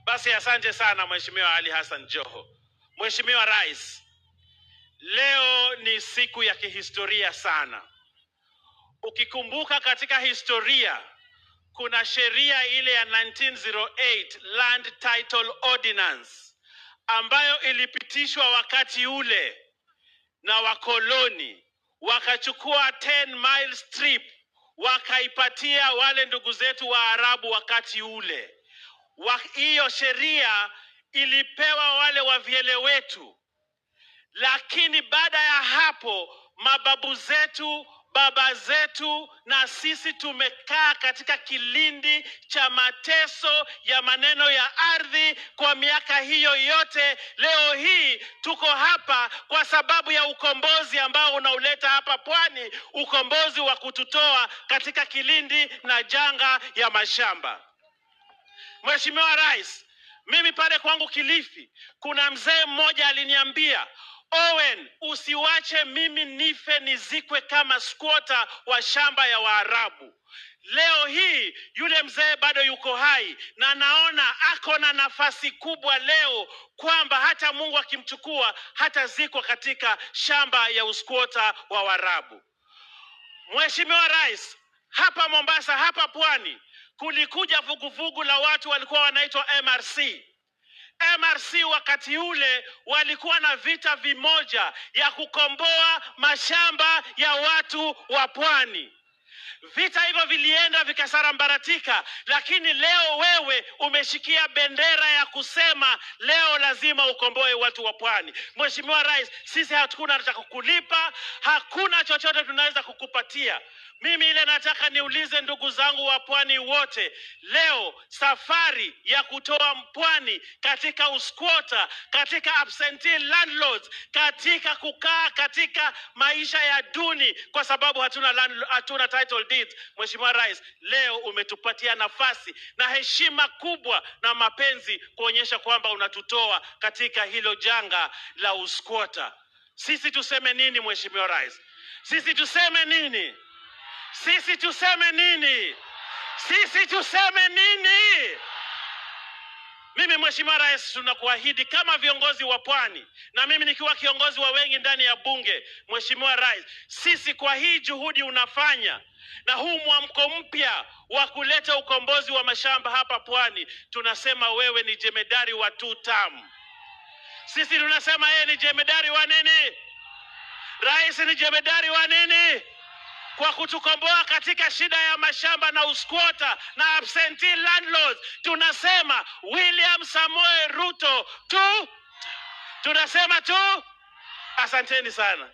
Basi asante sana Mheshimiwa Ali Hassan Joho. Mheshimiwa Rais, leo ni siku ya kihistoria sana. Ukikumbuka katika historia kuna sheria ile ya 1908 Land Title Ordinance ambayo ilipitishwa wakati ule na wakoloni, wakachukua 10 mile strip wakaipatia wale ndugu zetu wa Arabu wakati ule. Hiyo sheria ilipewa wale wavyele wetu, lakini baada ya hapo mababu zetu, baba zetu na sisi tumekaa katika kilindi cha mateso ya maneno ya ardhi kwa miaka hiyo yote. Leo hii tuko hapa kwa sababu ya ukombozi ambao unauleta hapa Pwani, ukombozi wa kututoa katika kilindi na janga ya mashamba. Mheshimiwa Rais, mimi pale kwangu Kilifi kuna mzee mmoja aliniambia, Owen, usiwache mimi nife nizikwe kama squatter wa shamba ya Waarabu. Leo hii yule mzee bado yuko hai na naona ako na nafasi kubwa leo kwamba hata Mungu akimchukua hatazikwa katika shamba ya usquatter wa Waarabu. Mheshimiwa Rais, hapa Mombasa, hapa Pwani, kulikuja vuguvugu la watu walikuwa wanaitwa MRC. MRC wakati ule walikuwa na vita vimoja ya kukomboa mashamba ya watu wa Pwani. Vita hivyo vilienda vikasarambaratika, lakini leo wewe umeshikia bendera ya kusema leo lazima ukomboe watu wa Pwani. Mheshimiwa Rais, sisi hatuna cha kukulipa, hakuna chochote tunaweza kukupatia. Mimi ile nataka niulize ndugu zangu wa Pwani wote, leo safari ya kutoa Pwani katika usquatter, katika absentee landlords, katika kukaa katika maisha ya duni kwa sababu hatuna title deeds. Mheshimiwa Rais, leo umetupatia nafasi na heshima kubwa na mapenzi kuonyesha kwamba unatutoa katika hilo janga la usquatter. Sisi tuseme nini Mheshimiwa Rais? Sisi tuseme nini? Sisi tuseme nini? Sisi tuseme nini? Mimi Mheshimiwa Rais, tunakuahidi kama viongozi wa Pwani na mimi nikiwa kiongozi wa wengi ndani ya bunge, Mheshimiwa Rais, sisi kwa hii juhudi unafanya na huu mwamko mpya wa kuleta ukombozi wa mashamba hapa Pwani, tunasema wewe ni jemedari wa 2 term. Sisi tunasema yeye ni jemedari wa nini? Rais ni jemedari wa nini? Kwa kutukomboa katika shida ya mashamba na usquatter na absentee landlords. Tunasema William Samoei Ruto tu. Tunasema tu. Asanteni sana.